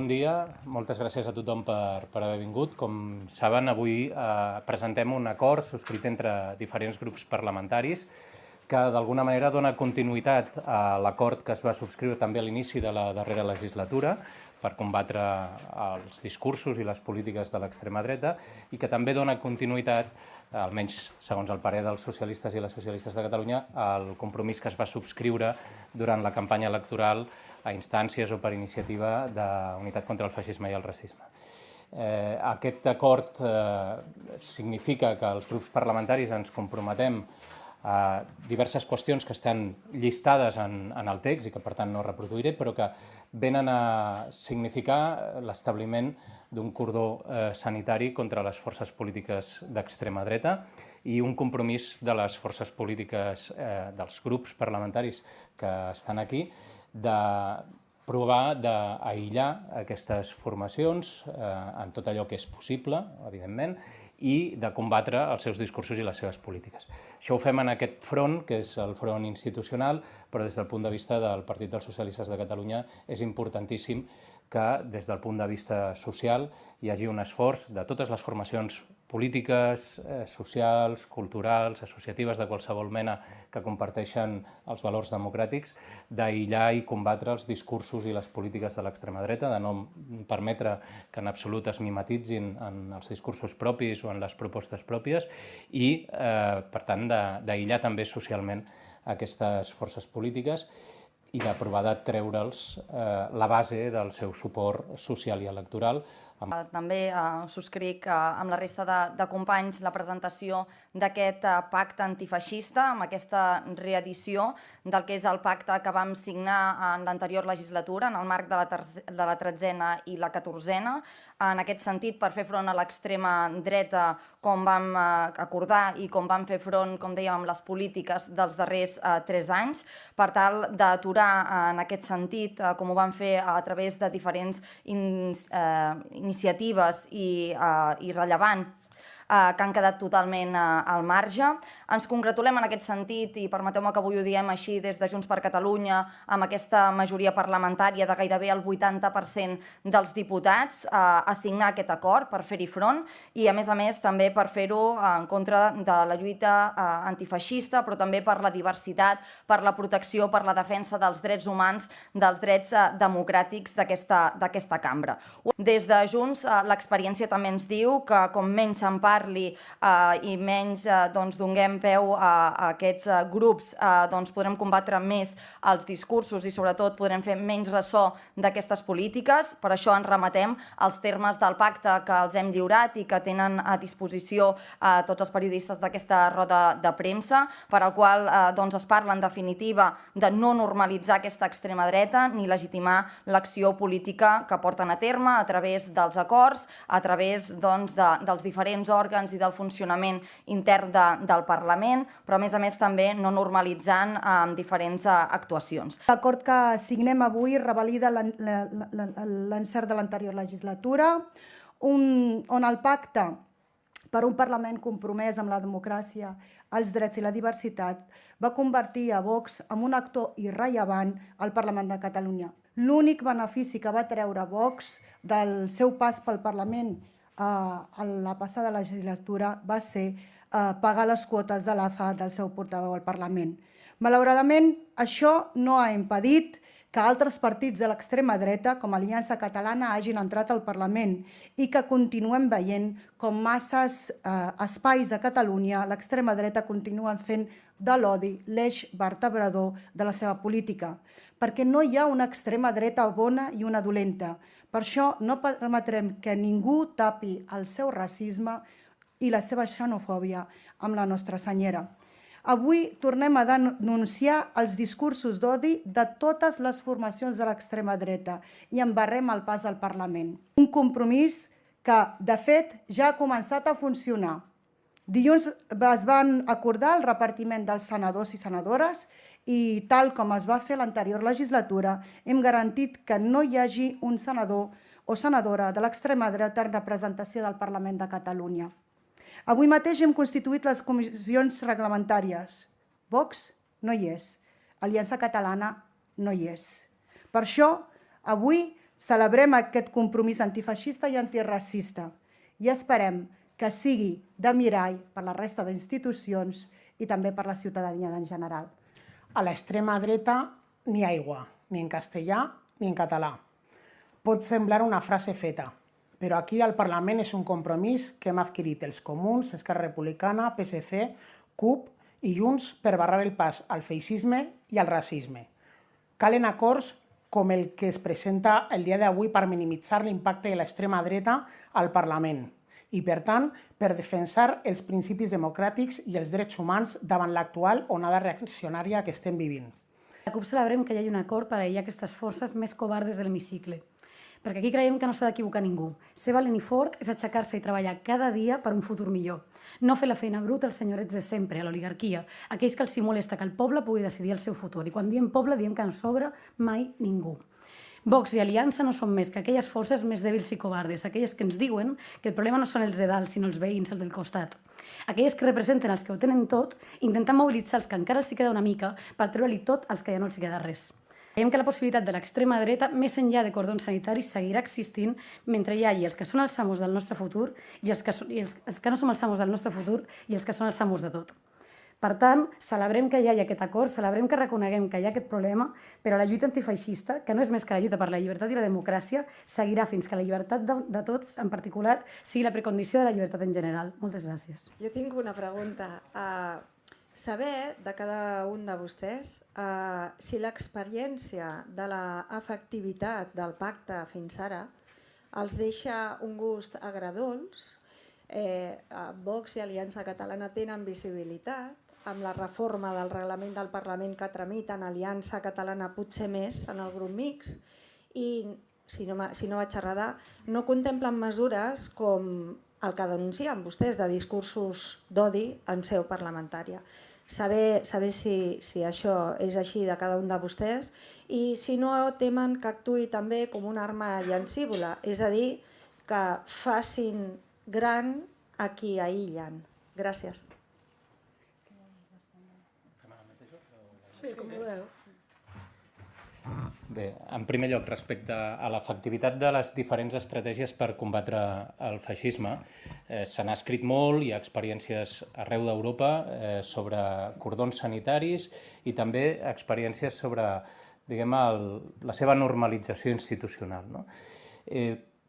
bon dia. Moltes gràcies a tothom per haver vingut. Com saben, avui presentem un acord subscrit entre diferents grups parlamentaris que d'alguna manera dona continuïtat a l'acord que es va subscriure també a l'inici de la darrera legislatura per combatre els discursos i les polítiques de l'extrema dreta i que també dona continuïtat, almenys segons el parer dels socialistes i les socialistes de Catalunya, al compromís que es va subscriure durant la campanya electoral a instàncies o per iniciativa d'Unitat contra el Feixisme i el Racisme. Aquest acord significa que els grups parlamentaris ens comprometem a diverses qüestions que estan llistades en el text i que per tant no reproduiré, però que venen a significar l'establiment d'un cordó sanitari contra les forces polítiques d'extrema dreta i un compromís de les forces polítiques dels grups parlamentaris que estan aquí de provar d'aïllar aquestes formacions en tot allò que és possible, evidentment, i de combatre els seus discursos i les seves polítiques. Això ho fem en aquest front, que és el front institucional, però des del punt de vista del Partit dels Socialistes de Catalunya és importantíssim que des del punt de vista social hi hagi un esforç de totes les formacions polítiques, socials, culturals, associatives de qualsevol mena que comparteixen els valors democràtics, d'aïllar i combatre els discursos i les polítiques de l'extrema dreta, de no permetre que en absolut es mimetitzin en els discursos propis o en les propostes pròpies i, per tant, d'aïllar també socialment aquestes forces polítiques i de provar de treure'ls la base del seu suport social i electoral. També subscric amb la resta de companys la presentació d'aquest pacte antifeixista, amb aquesta reedició del que és el pacte que vam signar en l'anterior legislatura, en el marc de la 13a i la 14a. En aquest sentit, per fer front a l'extrema dreta, com vam acordar i com vam fer front, com dèiem, amb les polítiques dels darrers 3 anys, per tal d'aturar en aquest sentit, com ho vam fer a través de diferents iniciatives i rellevants que han quedat totalment al marge. Ens congratulem en aquest sentit, i permeteu-me que avui ho diem així des de Junts per Catalunya, amb aquesta majoria parlamentària de gairebé el 80% dels diputats a signar aquest acord per fer-hi front i, a més també per fer-ho en contra de la lluita antifeixista, però també per la diversitat, per la protecció, per la defensa dels drets humans, dels drets democràtics d'aquesta cambra. Des de Junts, l'experiència també ens diu que com menys se'n parli i menys donguem peu a aquests grups, podrem combatre més els discursos i sobretot podrem fer menys ressò d'aquestes polítiques. Per això ens remetem als termes del pacte que els hem lliurat i que tenen a disposició tots els periodistes d'aquesta roda de premsa, per al qual es parla en definitiva de no normalitzar aquesta extrema dreta ni legitimar l'acció política que porten a terme a través dels acords, a través dels diferents òrgans i del funcionament intern del Parlament, però a més també no normalitzant diferents actuacions. L'acord que signem avui revalida l'encert de l'anterior legislatura, on el pacte per un Parlament compromès amb la democràcia, els drets i la diversitat va convertir a Vox en un actor irrellevant al Parlament de Catalunya. L'únic benefici que va treure Vox del seu pas pel Parlament a la passada legislatura va ser pagar les quotes de l'AFA del seu portaveu al Parlament. Malauradament, això no ha impedit que altres partits de l'extrema dreta, com Aliança Catalana, hagin entrat al Parlament i que continuem veient com masses espais a Catalunya l'extrema dreta continuen fent de l'odi l'eix vertebrador de la seva política, perquè no hi ha una extrema dreta bona i una dolenta. Per això no permetrem que ningú tapi el seu racisme i la seva xenofòbia amb la nostra senyera. Avui tornem a denunciar els discursos d'odi de totes les formacions de l'extrema dreta i embarrem el pas al Parlament. Un compromís que, de fet, ja ha començat a funcionar. Dilluns es van acordar el repartiment dels senadors i senadores i, tal com es va fer l'anterior legislatura, hem garantit que no hi hagi un senador o senadora de l'extrema dreta en representació del Parlament de Catalunya. Avui mateix hem constituït les comissions reglamentàries. Vox no hi és. Aliança Catalana no hi és. Per això, avui Celebrem aquest compromís antifeixista i antiracista i esperem que sigui de mirall per la resta d'institucions i també per la ciutadania en general. A l'extrema dreta ni aigua, ni en castellà ni en català. Pot semblar una frase feta, però aquí al Parlament és un compromís que hem adquirit els Comuns, Esquerra Republicana, PSC, CUP i Junts per barrar el pas al feixisme i al racisme. Calen acords com el que es presenta el dia d'avui per minimitzar l'impacte de l'extrema dreta al Parlament i, per tant, per defensar els principis democràtics i els drets humans davant l'actual onada reaccionària que estem vivint. La CUP celebrem que hi hagi un acord per aïllar aquestes forces més covardes de l'hemicicle, perquè aquí creiem que no s'ha d'equivocar ningú. Ser valent i fort és aixecar-se i treballar cada dia per un futur millor. No fer la feina bruta als senyorets de sempre, a l'oligarquia, aquells que els molesta que el poble pugui decidir el seu futur. I quan diem poble, diem que en sobra mai ningú. Vox i Aliança no són més que aquelles forces més dèbils i covardes, aquelles que ens diuen que el problema no són els de dalt, sinó els veïns, els del costat. Aquelles que representen els que ho tenen tot, intentant mobilitzar els que encara els hi queda una mica per treure-li tot als que ja no els hi queda res. Creiem que la possibilitat de l'extrema dreta, més enllà de cordons sanitaris, seguirà existint mentre hi hagi els que són els amos del nostre futur i els que no som els amos del nostre futur i els que són els amos de tot. Per tant, celebrem que hi hagi aquest acord, celebrem que reconeguem que hi ha aquest problema, però la lluita antifeixista, que no és més que la lluita per la llibertat i la democràcia, seguirà fins que la llibertat de tots, en particular, sigui la precondició de la llibertat en general. Moltes gràcies. Jo tinc una pregunta. Saber de cada un de vostès si l'experiència de l'efectivitat del pacte fins ara els deixa un gust agredolç. Vox i Aliança Catalana tenen visibilitat, amb la reforma del reglament del Parlament que tramiten, Aliança Catalana potser més en el grup mixt, i, si no vaig errada, no contemplen mesures com el que denuncien vostès de discursos d'odi en seu parlamentària. Saber si això és així de cada un de vostès i si no temen que actuï també com una arma llancívola, és a dir, que facin gran a qui aïllen. Gràcies. Sí, com vulgueu. Bé, en primer lloc, respecte a l'efectivitat de les diferents estratègies per combatre el feixisme, se n'ha escrit molt, hi ha experiències arreu d'Europa sobre cordons sanitaris i també experiències sobre, diguem, la seva normalització institucional.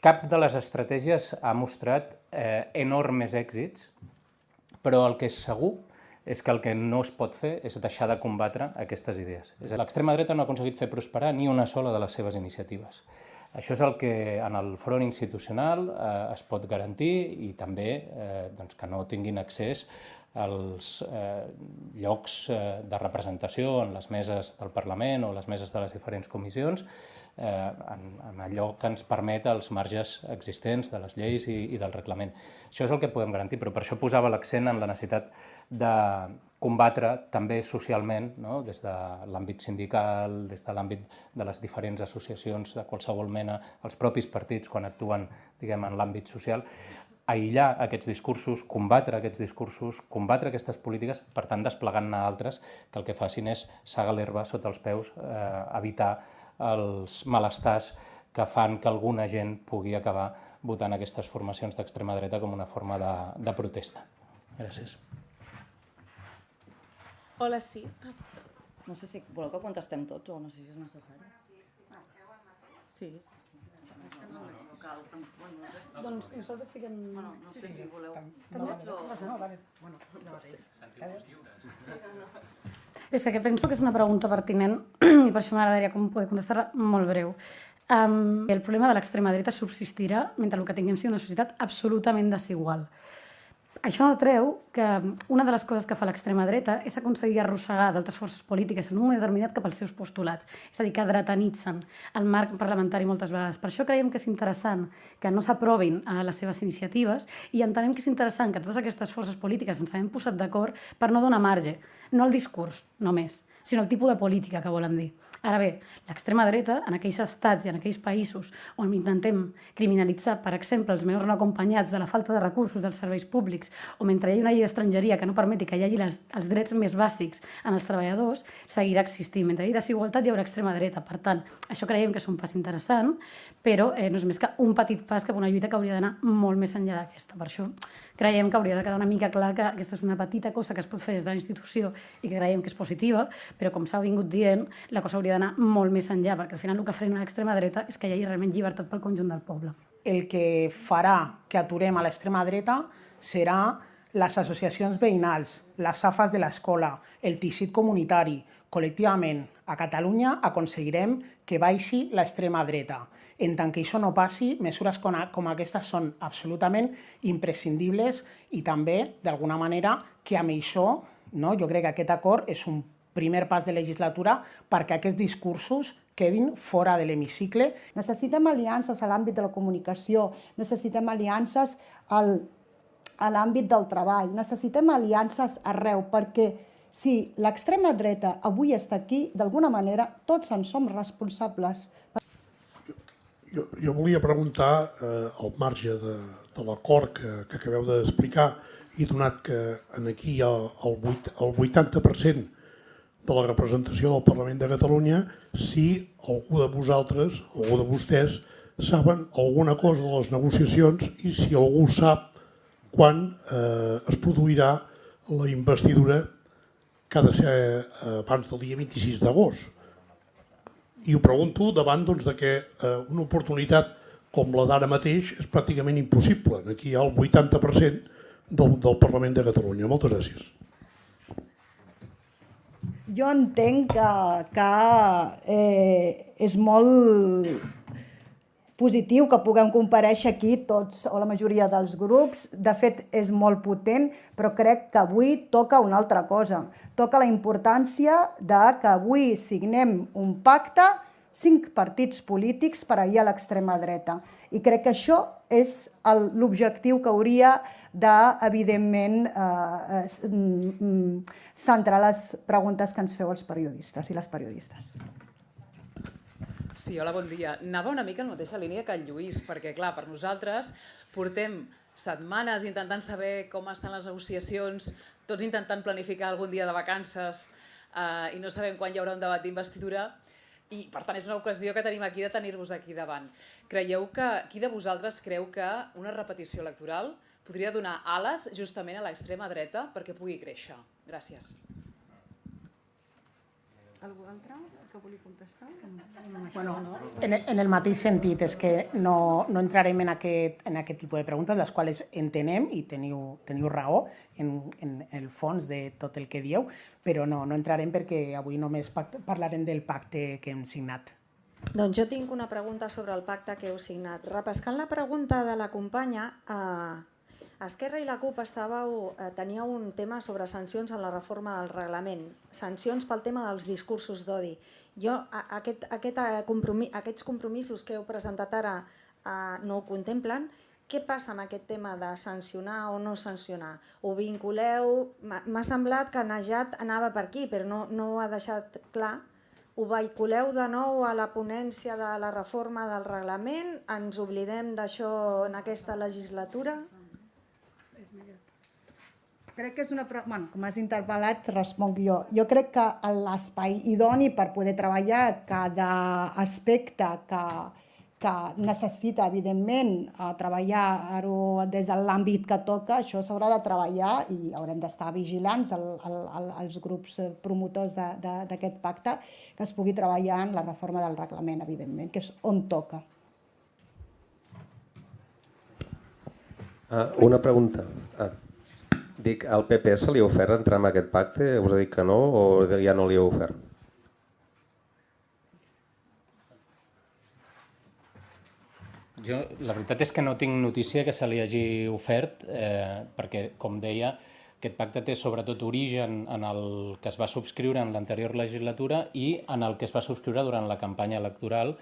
Cap de les estratègies ha mostrat enormes èxits, però el que és segur és que el que no es pot fer és deixar de combatre aquestes idees. L'extrema dreta no ha aconseguit fer prosperar ni una sola de les seves iniciatives. Això és el que en el front institucional es pot garantir i també que no tinguin accés als llocs de representació en les meses del Parlament o les meses de les diferents comissions, en allò que ens permet els marges existents de les lleis i del reglament. Això és el que podem garantir, però per això posava l'accent en la necessitat de combatre també socialment, des de l'àmbit sindical, des de l'àmbit de les diferents associacions de qualsevol mena, els propis partits quan actuen en l'àmbit social, aïllar aquests discursos, combatre aquests discursos, combatre aquestes polítiques, per tant desplegant-ne altres que el que facin és segar l'herba sota els peus, evitar els malestars que fan que alguna gent pugui acabar votant aquestes formacions d'extrema dreta com una forma de protesta. Gràcies. Hola, sí. No sé si voleu que contestem tots o no sé si és necessari. Sí. Doncs nosaltres sí que... No sé si voleu Tots o... És que penso que és una pregunta pertinent i per això m'agradaria poder contestar-la molt breu. El problema de l'extrema dreta subsistirà mentre el que tinguem sigui una societat absolutament desigual. Això no treu que una de les coses que fa l'extrema dreta és aconseguir arrossegar d'altres forces polítiques en un moment determinat cap als seus postulats. És a dir, que dretanitzen el marc parlamentari moltes vegades. Per això creiem que és interessant que no s'aprovin les seves iniciatives i entenem que és interessant que totes aquestes forces polítiques ens haguem posat d'acord per no donar marge, no al discurs només, sinó el tipus de política que volen dir. Ara bé, l'extrema dreta, en aquells estats i en aquells països on intentem criminalitzar, per exemple, els menors no acompanyats de la falta de recursos dels serveis públics, o mentre hi hagi una llei d'estrangeria que no permeti que hi hagi els drets més bàsics en els treballadors, seguirà existint. Mentre hi hagi desigualtat hi haurà extrema dreta. Per tant, això creiem que és un pas interessant, però no és més que un petit pas cap a una lluita que hauria d'anar molt més enllà d'aquesta. Per això creiem que hauria de quedar una mica clar que aquesta és una petita cosa que es pot fer des de la institució i que creiem que és positiva, però com s'ha vingut dient, la cosa hauria d'anar molt més enllà, perquè al final el que frena l'extrema dreta és que hi hagi realment llibertat pel conjunt del poble. El que farà que aturem a l'extrema dreta serà les associacions veïnals, les AFAs de l'escola, el teixit comunitari. Col·lectivament, a Catalunya aconseguirem que baixi l'extrema dreta. En tant que això no passi, mesures com aquestes són absolutament imprescindibles i també, d'alguna manera, que amb això, jo crec que aquest acord és un primer pas de legislatura perquè aquests discursos quedin fora de l'hemicicle. Necessitem aliances a l'àmbit de la comunicació, necessitem aliances a l'àmbit del treball, necessitem aliances arreu, perquè si l'extrema dreta avui està aquí, d'alguna manera tots en som responsables. Jo volia preguntar, al marge de l'acord que acabeu d'explicar, i donat que aquí hi ha el 80% de la representació del Parlament de Catalunya, si algú de vosaltres, algú de vostès, saben alguna cosa de les negociacions i si algú sap quan es produirà la investidura que ha de ser abans del dia 26 d'agost. I ho pregunto davant que una oportunitat com la d'ara mateix és pràcticament impossible. Aquí hi ha el 80% del Parlament de Catalunya. Moltes gràcies. Jo entenc que és molt positiu que puguem comparèixer aquí tots o la majoria dels grups. De fet, és molt potent, però crec que avui toca una altra cosa. Toca la importància que avui signem un pacte, 5 partits polítics per ahir a l'extrema dreta. I crec que això és l'objectiu que hauria de, evidentment, centrar les preguntes que ens feu els periodistes i les periodistes. Sí, hola, bon dia. Anava una mica en la mateixa línia que el Lluís, perquè, clar, per nosaltres portem setmanes intentant saber com estan les negociacions, tots intentant planificar algun dia de vacances i no sabem quan hi haurà un debat d'investidura i, per tant, és una ocasió que tenim aquí de tenir-vos aquí davant. Qui de vosaltres creu que una repetició electoral podria donar ales justament a l'extrema dreta perquè pugui créixer? Gràcies. Algú altre que vulgui contestar? Bueno, en el mateix sentit, és que no entrarem en aquest tipus de preguntes, les quals entenem i teniu raó en el fons de tot el que dieu, però no entrarem perquè avui només parlarem del pacte que hem signat. Doncs jo tinc una pregunta sobre el pacte que heu signat. Repescant la pregunta de la companya, Esquerra i la CUP teníeu un tema sobre sancions en la reforma del reglament, sancions pel tema dels discursos d'odi. Aquests compromisos que heu presentat ara no ho contemplen. Què passa amb aquest tema de sancionar o no sancionar? Ho vinculeu? M'ha semblat que Najat anava per aquí, però no ho ha deixat clar. Ho vinculeu de nou a la ponència de la reforma del reglament? Ens oblidem d'això en aquesta legislatura? Crec que és una... com has interpel·lat, responc jo. Jo crec que l'espai idoni per poder treballar cada aspecte que necessita, evidentment, treballar-ho des de l'àmbit que toca, això s'haurà de treballar i haurem d'estar vigilants als grups promotors d'aquest pacte que es pugui treballar en la reforma del reglament, evidentment, que és on toca. Una pregunta. Dic, al PP se li ha ofert entrar en aquest pacte? Us ha dit que no o ja no li ha ofert? Jo, la veritat és que no tinc notícia que se li hagi ofert, perquè, com deia, aquest pacte té sobretot origen en el que es va subscriure en l'anterior legislatura i en el que es va subscriure durant la campanya electoral,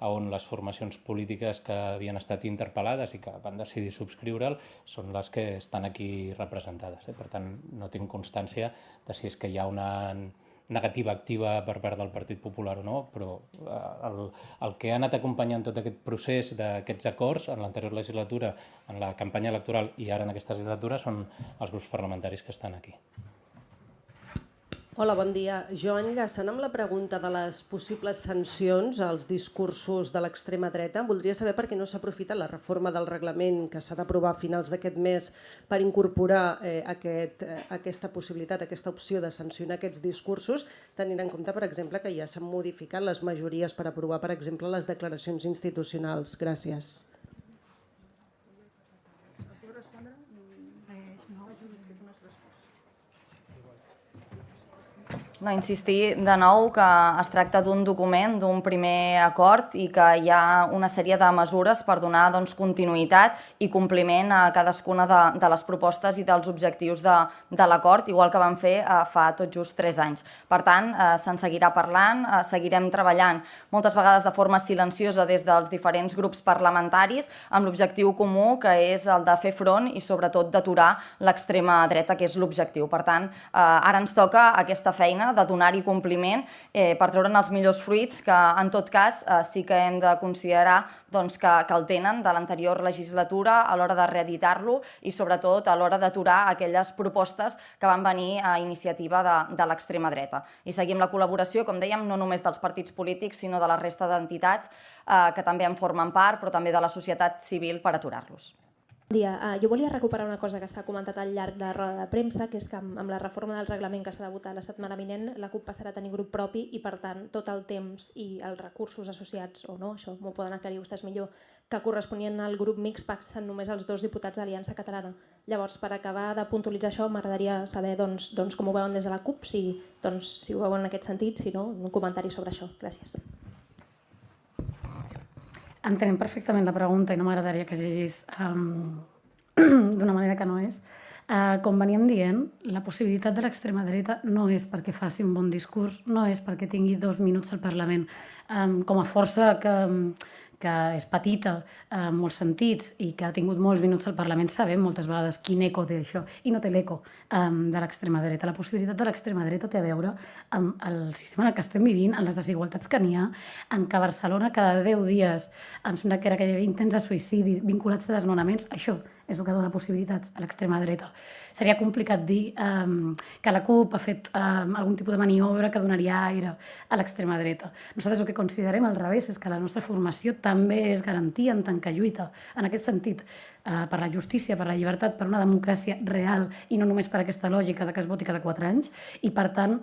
on les formacions polítiques que havien estat interpel·lades i que van decidir subscriure'l són les que estan aquí representades. Per tant, no tinc constància de si és que hi ha una negativa activa per part del Partit Popular o no, però el que ha anat acompanyant tot aquest procés d'aquests acords en l'anterior legislatura, en la campanya electoral i ara en aquesta legislatura són els grups parlamentaris que estan aquí. Hola, bon dia. Jo, enllaçant amb la pregunta de les possibles sancions als discursos de l'extrema dreta, voldria saber per què no s'aprofita la reforma del reglament que s'ha d'aprovar a finals d'aquest mes per incorporar aquesta possibilitat, aquesta opció de sancionar aquests discursos, tenint en compte, per exemple, que ja s'han modificat les majories per aprovar, per exemple, les declaracions institucionals. Gràcies. No, insistir de nou que es tracta d'un document, d'un primer acord i que hi ha una sèrie de mesures per donar continuïtat i compliment a cadascuna de les propostes i dels objectius de l'acord, igual que vam fer fa tot just 3 anys. Per tant, se'n seguirà parlant, seguirem treballant moltes vegades de forma silenciosa des dels diferents grups parlamentaris amb l'objectiu comú que és el de fer front i sobretot d'aturar l'extrema dreta, que és l'objectiu. Per tant, ara ens toca aquesta feina de donar-hi compliment per treure'n els millors fruits que, en tot cas, sí que hem de considerar que el tenen de l'anterior legislatura a l'hora de reeditar-lo i, sobretot, a l'hora d'aturar aquelles propostes que van venir a iniciativa de l'extrema dreta. I seguim la col·laboració, com dèiem, no només dels partits polítics, sinó de la resta d'entitats que també en formen part, però també de la societat civil per aturar-los. Bon dia. Jo volia recuperar una cosa que s'ha comentat al llarg de la roda de premsa, que és que amb la reforma del reglament que s'ha de votar la setmana vinent, la CUP passarà a tenir grup propi i, per tant, tot el temps i els recursos associats, o no, això m'ho poden aclarir vostès millor, que corresponien al grup mixt passen només els 2 diputats d'Aliança Catalana. Llavors, per acabar de puntualitzar això, m'agradaria saber com ho veuen des de la CUP, si ho veuen en aquest sentit, si no, un comentari sobre això. Gràcies. Entenem perfectament la pregunta i no m'agradaria que es llegís d'una manera que no és. Com veníem dient, la possibilitat de l'extrema dreta no és perquè faci un bon discurs, no és perquè tingui 2 minuts al Parlament. Com a força que és petita en molts sentits i que ha tingut molts minuts al Parlament, sabem moltes vegades quin eco té això, i no té l'eco de l'extrema dreta. La possibilitat de l'extrema dreta té a veure amb el sistema en el que estem vivint, en les desigualtats que n'hi ha, en que a Barcelona cada 10 dies em sembla que era que hi havia intents de suïcidi vinculats a desnonaments. Això és el que dona possibilitats a l'extrema dreta. Seria complicat dir que la CUP ha fet algun tipus de maniobra que donaria aire a l'extrema dreta. Nosaltres el que considerem al revés és que la nostra formació també és garantia en tant que lluita, en aquest sentit, per la justícia, per la llibertat, per una democràcia real i no només per aquesta lògica que es voti cada 4 anys, i per tant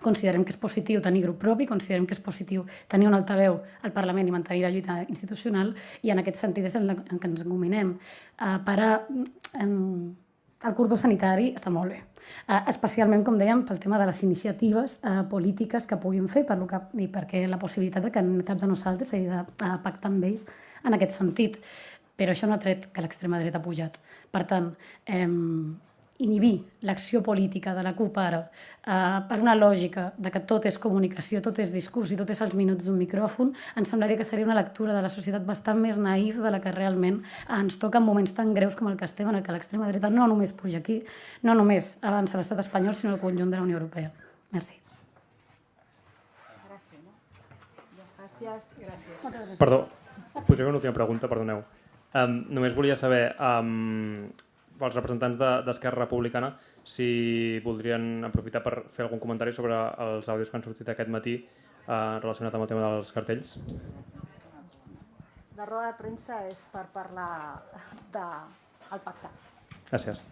considerem que és positiu tenir grup propi, considerem que és positiu tenir un altaveu al Parlament i mantenir la lluita institucional, i en aquest sentit és en què ens encominem. El cordó sanitari està molt bé, especialment, com dèiem, pel tema de les iniciatives polítiques que puguin fer i perquè la possibilitat que cap de nosaltres hagi de pactar amb ells en aquest sentit. Però això no ha tret que l'extrema dreta ha pujat. Per tant, inhibir l'acció política de la CUP ara per una lògica de que tot és comunicació, tot és discurs i tot és els minuts d'un micròfon, ens semblaria que seria una lectura de la societat bastant més naïf de la que realment ens toca en moments tan greus com el que estem, en el que l'extrema dreta no només puja aquí, no només avança l'estat espanyol, sinó el conjunt de la Unió Europea. Merci. Gràcies. Perdó, potser una última pregunta, perdoneu. Només volia saber, els representants d'Esquerra Republicana, si voldrien aprofitar per fer algun comentari sobre els àudios que han sortit aquest matí relacionat amb el tema dels cartells. La roda de premsa és per parlar del pacte. Gràcies.